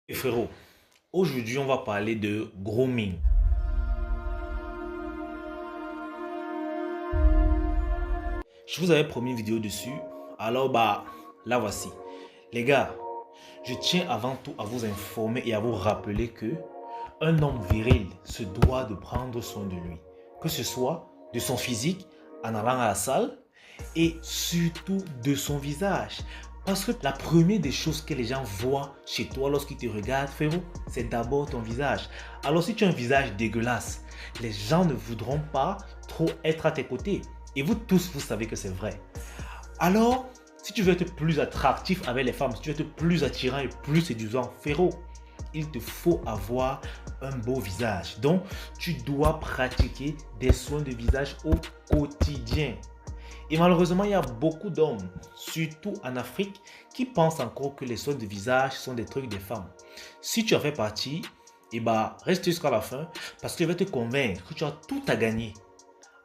Et frérot, aujourd'hui on va parler de grooming. Je vous avais promis une vidéo dessus, alors la voici. Les gars, je tiens avant tout à vous informer et à vous rappeler que un homme viril se doit de prendre soin de lui, que ce soit de son physique en allant à la salle et surtout de son visage. Parce que la première des choses que les gens voient chez toi lorsqu'ils te regardent, frérot, c'est d'abord ton visage. Alors si tu as un visage dégueulasse, les gens ne voudront pas trop être à tes côtés. Et vous tous, vous savez que c'est vrai. Alors, si tu veux être plus attractif avec les femmes, si tu veux être plus attirant et plus séduisant, frérot, il te faut avoir un beau visage. Donc, tu dois pratiquer des soins de visage au quotidien. Et malheureusement, il y a beaucoup d'hommes, surtout en Afrique, qui pensent encore que les soins de visage sont des trucs des femmes. Si tu en fais partie, reste jusqu'à la fin parce que je vais te convaincre que tu as tout à gagner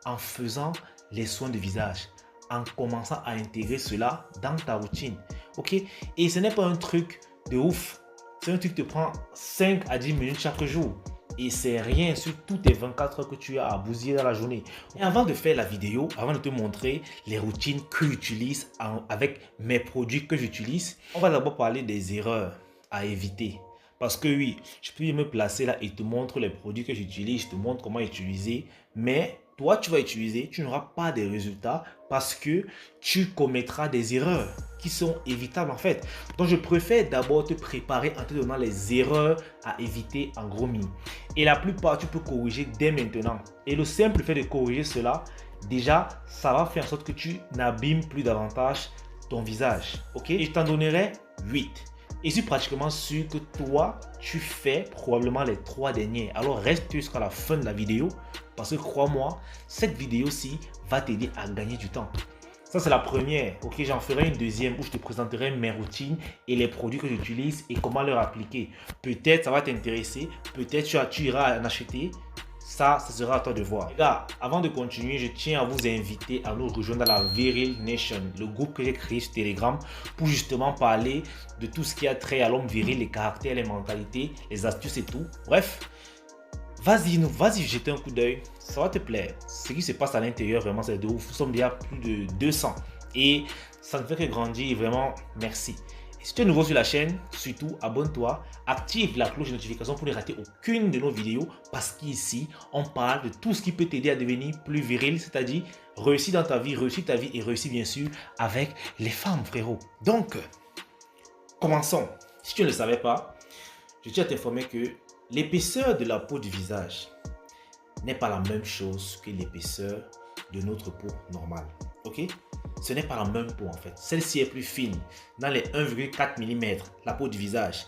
en faisant les soins de visage, en commençant à intégrer cela dans ta routine. Ok? Et ce n'est pas un truc de ouf. C'est un truc qui te prend 5 à 10 minutes chaque jour. Et c'est rien sur toutes tes 24 heures que tu as à bousiller dans la journée. Et avant de faire la vidéo, avant de te montrer les routines que j'utilise avec mes produits que j'utilise, on va d'abord parler des erreurs à éviter. Parce que oui, je peux me placer là et te montrer les produits que j'utilise, je te montre comment utiliser, mais toi tu vas utiliser, tu n'auras pas de résultats parce que tu commettras des erreurs qui sont évitables en fait. Donc je préfère d'abord te préparer en te donnant les erreurs à éviter en grooming. Et la plupart tu peux corriger dès maintenant. Et le simple fait de corriger cela, déjà ça va faire en sorte que tu n'abîmes plus davantage ton visage. Ok? Et je t'en donnerai 8. Et je suis pratiquement sûr que toi, tu fais probablement les 3 derniers. Alors reste jusqu'à la fin de la vidéo parce que crois-moi, cette vidéo-ci va t'aider à gagner du temps. Ça, c'est la première. Ok, j'en ferai une deuxième où je te présenterai mes routines et les produits que j'utilise et comment leur appliquer. Peut-être ça va t'intéresser, peut-être tu iras en acheter. Ça sera à toi de voir. Les gars, avant de continuer, je tiens à vous inviter à nous rejoindre dans la Viril Nation, le groupe que j'ai créé sur Telegram pour justement parler de tout ce qui a trait à l'homme viril, les caractères, les mentalités, les astuces et tout. Bref, vas-y jeter un coup d'œil, ça va te plaire. Ce qui se passe à l'intérieur, vraiment, c'est de ouf. Nous sommes déjà plus de 200 et ça ne fait que grandir. Vraiment, merci. Et si tu es nouveau sur la chaîne, surtout abonne-toi, active la cloche de notification pour ne rater aucune de nos vidéos parce qu'ici, on parle de tout ce qui peut t'aider à devenir plus viril, c'est-à-dire réussir dans ta vie, réussir ta vie et réussir bien sûr avec les femmes, frérot. Donc, commençons. Si tu ne le savais pas, je tiens à t'informer que l'épaisseur de la peau du visage n'est pas la même chose que l'épaisseur de notre peau normale. Ok? Ce n'est pas la même peau en fait. Celle-ci est plus fine, dans les 1,4 mm, la peau du visage,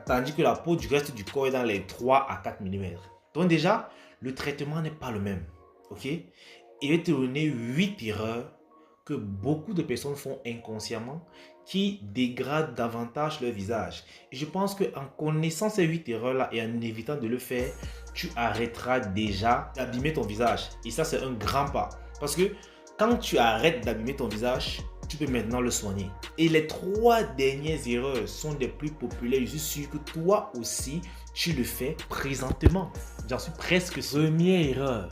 tandis que la peau du reste du corps est dans les 3 à 4 mm. Donc déjà, le traitement n'est pas le même. Ok? Et je vais te donner 8 erreurs que beaucoup de personnes font inconsciemment qui dégradent davantage leur visage. Et je pense qu'en connaissant ces 8 erreurs-là et en évitant de le faire, tu arrêteras déjà d'abîmer ton visage. Et ça, c'est un grand pas. Parce que quand tu arrêtes d'abîmer ton visage, tu peux maintenant le soigner. Et les 3 dernières erreurs sont les plus populaires. Je suis sûr que toi aussi, tu le fais présentement. J'en suis presque sûr. Première erreur,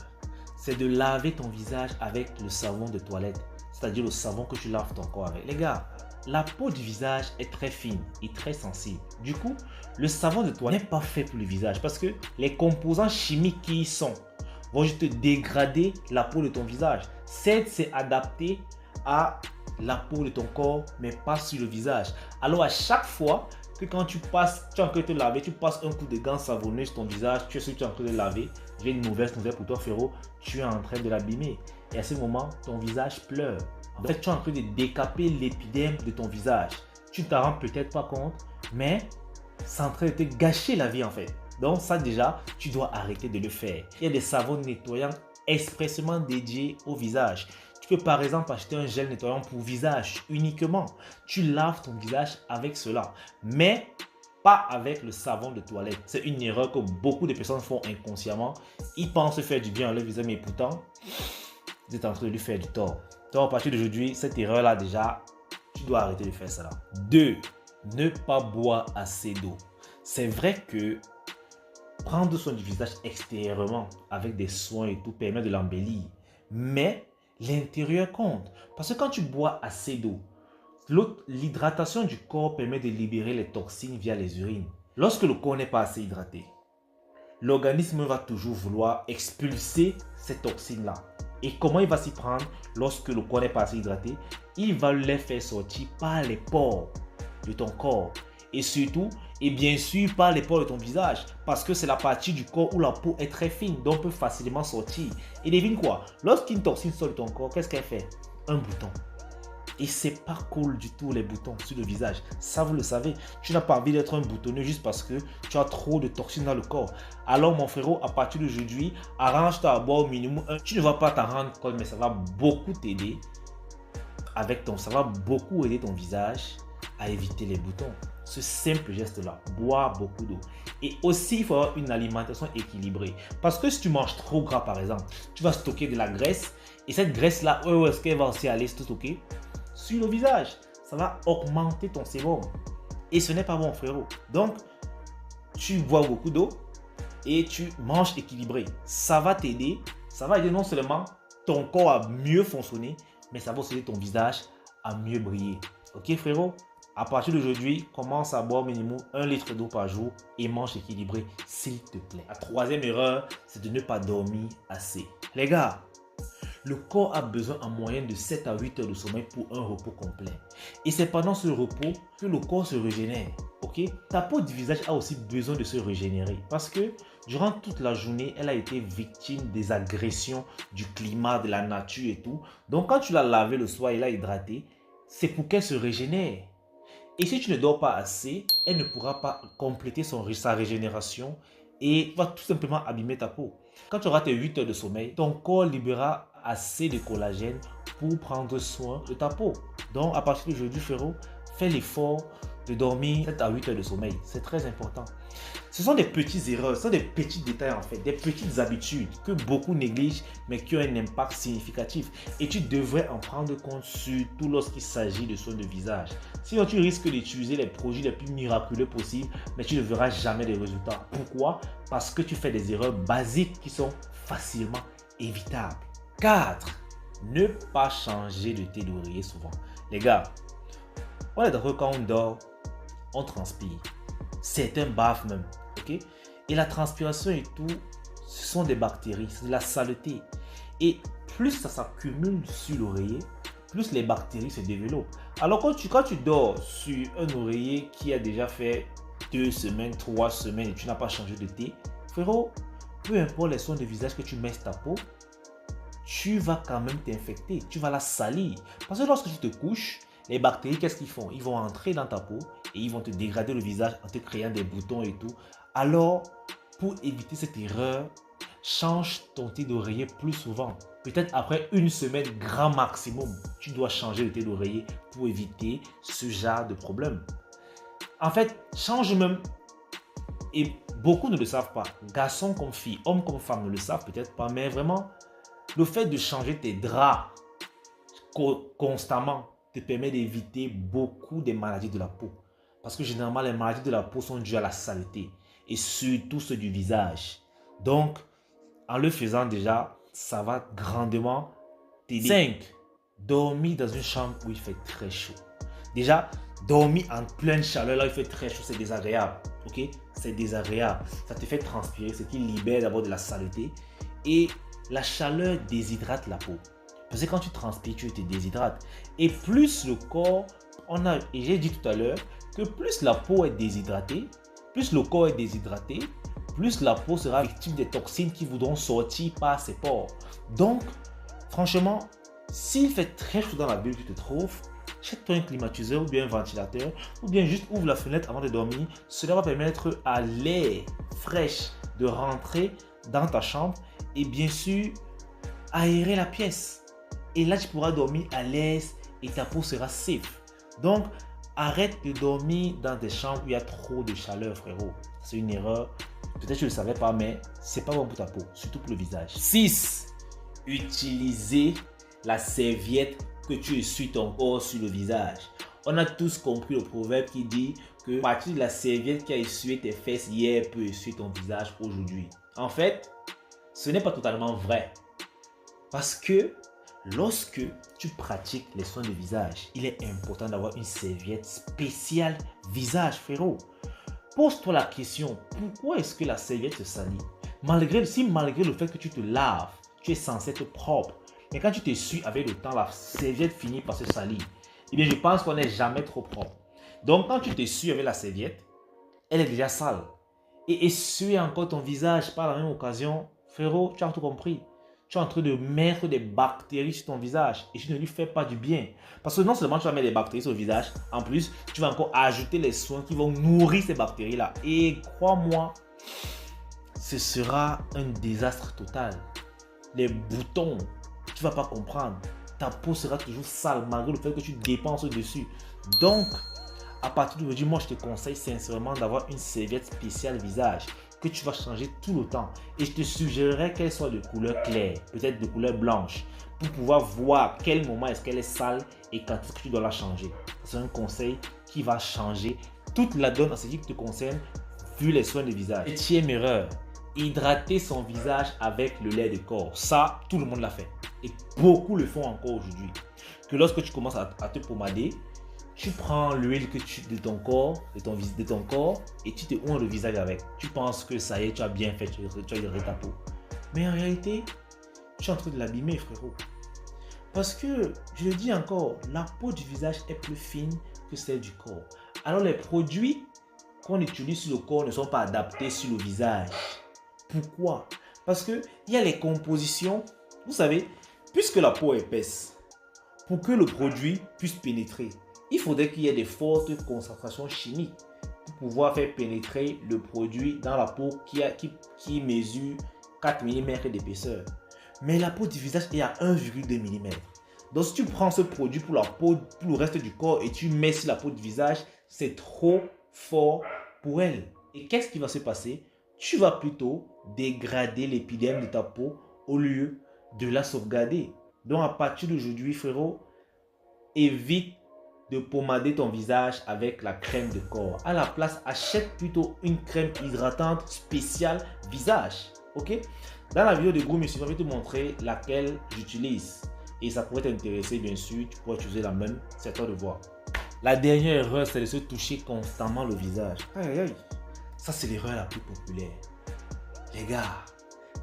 c'est de laver ton visage avec le savon de toilette. C'est-à-dire le savon que tu laves ton corps avec. Les gars, la peau du visage est très fine et très sensible. Du coup, le savon de toilette n'est pas fait pour le visage parce que les composants chimiques qui y sont vont juste dégrader la peau de ton visage. Certes, c'est adapté à la peau de ton corps, mais pas sur le visage. Alors, à chaque fois que quand tu es en train de te laver, tu passes un coup de gant savonneux sur ton visage, tu es sûr que tu es en train de laver, j'ai une mauvaise nouvelle pour toi, frérot, tu es en train de l'abîmer. Et à ce moment, ton visage pleure. En fait, tu es en train de décaper l'épiderme de ton visage. Tu ne t'en rends peut-être pas compte, mais c'est en train de te gâcher la vie en fait. Donc ça déjà, tu dois arrêter de le faire. Il y a des savons nettoyants expressément dédiés au visage. Tu peux par exemple acheter un gel nettoyant pour visage uniquement. Tu laves ton visage avec cela, mais pas avec le savon de toilette. C'est une erreur que beaucoup de personnes font inconsciemment. Ils pensent faire du bien à leur visage, mais pourtant, vous êtes en train de lui faire du tort. Donc à partir d'aujourd'hui, cette erreur-là déjà, tu dois arrêter de faire cela. 2. Ne pas boire assez d'eau. C'est vrai que prendre soin du visage extérieurement avec des soins et tout permet de l'embellir. Mais l'intérieur compte. Parce que quand tu bois assez d'eau, l'hydratation du corps permet de libérer les toxines via les urines. Lorsque le corps n'est pas assez hydraté, l'organisme va toujours vouloir expulser ces toxines-là. Et comment il va s'y prendre lorsque le corps n'est pas assez hydraté? Il va les faire sortir par les pores de ton corps. Et surtout, et bien sûr, par les pores de ton visage. Parce que c'est la partie du corps où la peau est très fine, donc peut facilement sortir. Et devine quoi? Lorsqu'une toxine sort de ton corps, qu'est-ce qu'elle fait? Un bouton. Et c'est pas cool du tout les boutons sur le visage. Ça, vous le savez. Tu n'as pas envie d'être un boutonneux juste parce que tu as trop de toxines dans le corps. Alors mon frérot, à partir d'aujourd'hui, arrange-toi à boire au minimum un. Tu ne vas pas t'en rendre compte, mais ça va beaucoup t'aider. Ça va beaucoup aider ton visage à éviter les boutons. Ce simple geste-là, boire beaucoup d'eau. Et aussi, il faut avoir une alimentation équilibrée. Parce que si tu manges trop gras, par exemple, tu vas stocker de la graisse. Et cette graisse-là, où est-ce qu'elle va aussi aller stocker? Sur le visage. Ça va augmenter ton sébum. Et ce n'est pas bon, frérot. Donc, tu bois beaucoup d'eau et tu manges équilibré. Ça va t'aider. Ça va aider non seulement ton corps à mieux fonctionner, mais ça va aussi aider ton visage à mieux briller. Ok, frérot? À partir d'aujourd'hui, commence à boire minimum 1 litre d'eau par jour et mange équilibré, s'il te plaît. La troisième erreur, c'est de ne pas dormir assez. Les gars, le corps a besoin en moyenne de 7 à 8 heures de sommeil pour un repos complet. Et c'est pendant ce repos que le corps se régénère. Ok? Ta peau du visage a aussi besoin de se régénérer parce que durant toute la journée, elle a été victime des agressions du climat, de la nature et tout. Donc quand tu l'as lavé le soir et l'as hydratée, c'est pour qu'elle se régénère. Et si tu ne dors pas assez, elle ne pourra pas compléter sa régénération et va tout simplement abîmer ta peau. Quand tu auras tes 8 heures de sommeil, ton corps libérera assez de collagène pour prendre soin de ta peau. Donc à partir d'aujourd'hui, frérot, fais l'effort de dormir 7 à 8 heures de sommeil. C'est très important. Ce sont des petites erreurs, ce sont des petits détails en fait, des petites habitudes que beaucoup négligent mais qui ont un impact significatif. Et tu devrais en prendre compte surtout lorsqu'il s'agit de soins de visage. Sinon tu risques d'utiliser les produits les plus miraculeux possibles mais tu ne verras jamais de résultats. Pourquoi? Parce que tu fais des erreurs basiques qui sont facilement évitables. 4. Ne pas changer de thé d'oreiller souvent. Les gars, on est d'accord, quand on dort, on transpire. Certains bavent même. Okay? Et la transpiration et tout, ce sont des bactéries, c'est de la saleté. Et plus ça s'accumule sur l'oreiller, plus les bactéries se développent. Alors quand tu dors sur un oreiller qui a déjà fait 2 semaines, 3 semaines et tu n'as pas changé de thé, frérot, peu importe les soins de visage que tu mets sur ta peau, tu vas quand même t'infecter, tu vas la salir. Parce que lorsque tu te couches, les bactéries, qu'est-ce qu'ils font? Ils vont entrer dans ta peau et ils vont te dégrader le visage en te créant des boutons et tout. Alors, pour éviter cette erreur, change ton thé d'oreiller plus souvent. Peut-être après 1 semaine, grand maximum, tu dois changer le thé d'oreiller pour éviter ce genre de problème. En fait, change même. Et beaucoup ne le savent pas. Garçons comme filles, hommes comme femmes ne le savent peut-être pas, mais vraiment, le fait de changer tes draps constamment te permet d'éviter beaucoup des maladies de la peau. Parce que généralement, les maladies de la peau sont dues à la saleté. Et surtout ceux du visage. Donc, en le faisant déjà, ça va grandement t'aider. 5. Dormir dans une chambre où il fait très chaud. Déjà, dormir en pleine chaleur, là il fait très chaud, c'est désagréable. Ok? C'est désagréable. Ça te fait transpirer, ce qui libère d'abord de la saleté. Et la chaleur déshydrate la peau. Parce que quand tu transpires, tu te déshydrates. Et plus le corps, et j'ai dit tout à l'heure, que plus la peau est déshydratée, plus le corps est déshydraté, plus la peau sera victime des toxines qui voudront sortir par ses pores. Donc, franchement, s'il fait très chaud dans la bulle où tu te trouves, achète-toi un climatiseur ou bien un ventilateur, ou bien juste ouvre la fenêtre avant de dormir. Cela va permettre à l'air fraîche de rentrer dans ta chambre et bien sûr, aérer la pièce. Et là, tu pourras dormir à l'aise et ta peau sera safe. Donc, arrête de dormir dans des chambres où il y a trop de chaleur, frérot. C'est une erreur. Peut-être que tu ne le savais pas, mais c'est pas bon pour ta peau, surtout pour le visage. 6. Utiliser la serviette que tu essuies ton corps sur le visage. On a tous compris le proverbe qui dit que à partir de la serviette qui a essuyé tes fesses hier peut essuyer ton visage aujourd'hui. En fait, ce n'est pas totalement vrai. Parce que lorsque tu pratiques les soins de visage, il est important d'avoir une serviette spéciale visage, frérot. Pose-toi la question, pourquoi est-ce que la serviette se salit? Malgré le fait que tu te laves, tu es censé être propre. Mais quand tu t'essuies avec le temps, la serviette finit par se salir. Eh bien, je pense qu'on n'est jamais trop propre. Donc, quand tu t'essuies avec la serviette, elle est déjà sale. Et essuyer encore ton visage par la même occasion, frérot, tu as tout compris. Tu es en train de mettre des bactéries sur ton visage et tu ne lui fais pas du bien. Parce que non seulement tu vas mettre des bactéries sur le visage, en plus, tu vas encore ajouter les soins qui vont nourrir ces bactéries-là. Et crois-moi, ce sera un désastre total. Les boutons, tu ne vas pas comprendre. Ta peau sera toujours sale malgré le fait que tu dépenses dessus. Donc, à partir d'aujourd'hui, moi je te conseille sincèrement d'avoir une serviette spéciale visage que tu vas changer tout le temps. Et je te suggérerais qu'elle soit de couleur claire, peut-être de couleur blanche, pour pouvoir voir quel moment est-ce qu'elle est sale et quand est-ce que tu dois la changer. C'est un conseil qui va changer toute la donne en ce qui te concerne vu les soins de visage. Septième erreur, hydrater son visage avec le lait de corps. Ça, tout le monde l'a fait. Et beaucoup le font encore aujourd'hui. Que lorsque tu commences à te pommader, tu prends l'huile de ton corps et tu te unges le visage avec. Tu penses que ça y est, tu as bien fait, tu as irrité ta peau. Mais en réalité, tu es en train de l'abîmer, frérot. Parce que, je le dis encore, la peau du visage est plus fine que celle du corps. Alors les produits qu'on utilise sur le corps ne sont pas adaptés sur le visage. Pourquoi? Parce qu'il y a les compositions. Vous savez, puisque la peau est épaisse, pour que le produit puisse pénétrer, il faudrait qu'il y ait des fortes concentrations chimiques pour pouvoir faire pénétrer le produit dans la peau qui mesure 4 mm d'épaisseur. Mais la peau du visage est à 1,2 mm. Donc si tu prends ce produit pour la peau, pour le reste du corps et tu mets sur la peau du visage, c'est trop fort pour elle. Et qu'est-ce qui va se passer? Tu vas plutôt dégrader l'épiderme de ta peau au lieu de la sauvegarder. Donc à partir d'aujourd'hui, frérot, évite de pommader ton visage avec la crème de corps. À la place, achète plutôt une crème hydratante spéciale visage. Ok? Dans la vidéo de Groom, je vais te montrer laquelle j'utilise. Et ça pourrait t'intéresser, bien sûr. Tu pourrais utiliser la même. C'est à toi de voir. La dernière erreur, c'est de se toucher constamment le visage. Aïe, aïe, aïe. Ça, c'est l'erreur la plus populaire. Les gars,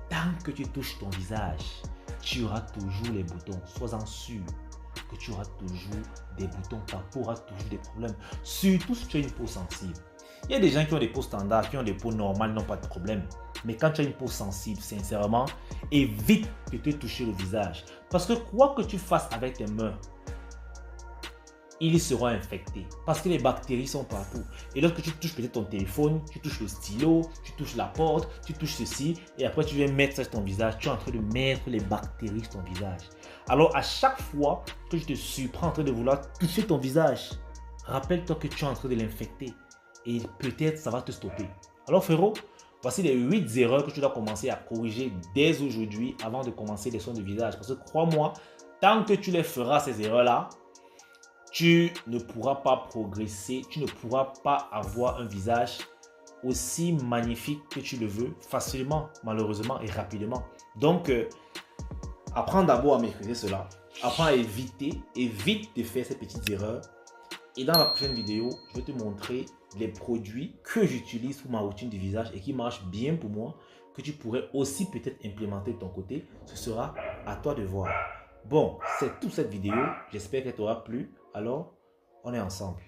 tant que tu touches ton visage, tu auras toujours les boutons. Sois-en sûr que tu auras toujours des boutons, ta peau aura toujours des problèmes. Surtout si tu as une peau sensible. Il y a des gens qui ont des peaux standards, qui ont des peaux normales, n'ont pas de problème. Mais quand tu as une peau sensible, sincèrement, évite de te toucher le visage. Parce que quoi que tu fasses avec tes mains, ils seront infectés. Parce que les bactéries sont partout. Et lorsque tu touches peut-être ton téléphone, tu touches le stylo, tu touches la porte, tu touches ceci, et après tu viens mettre ça sur ton visage, tu es en train de mettre les bactéries sur ton visage. Alors à chaque fois que je te surprends en train de vouloir toucher ton visage, rappelle-toi que tu es en train de l'infecter. Et peut-être ça va te stopper. Alors frérot, voici les 8 erreurs que tu dois commencer à corriger dès aujourd'hui avant de commencer les soins de visage. Parce que crois-moi, tant que tu les feras ces erreurs-là, tu ne pourras pas progresser, tu ne pourras pas avoir un visage aussi magnifique que tu le veux facilement, malheureusement et rapidement. Donc, apprends d'abord à maîtriser cela. Apprends à évite de faire ces petites erreurs. Et dans la prochaine vidéo, je vais te montrer les produits que j'utilise pour ma routine du visage et qui marchent bien pour moi, que tu pourrais aussi peut-être implémenter de ton côté. Ce sera à toi de voir. Bon, c'est toute cette vidéo. J'espère qu'elle t'aura plu. Alors, on est ensemble.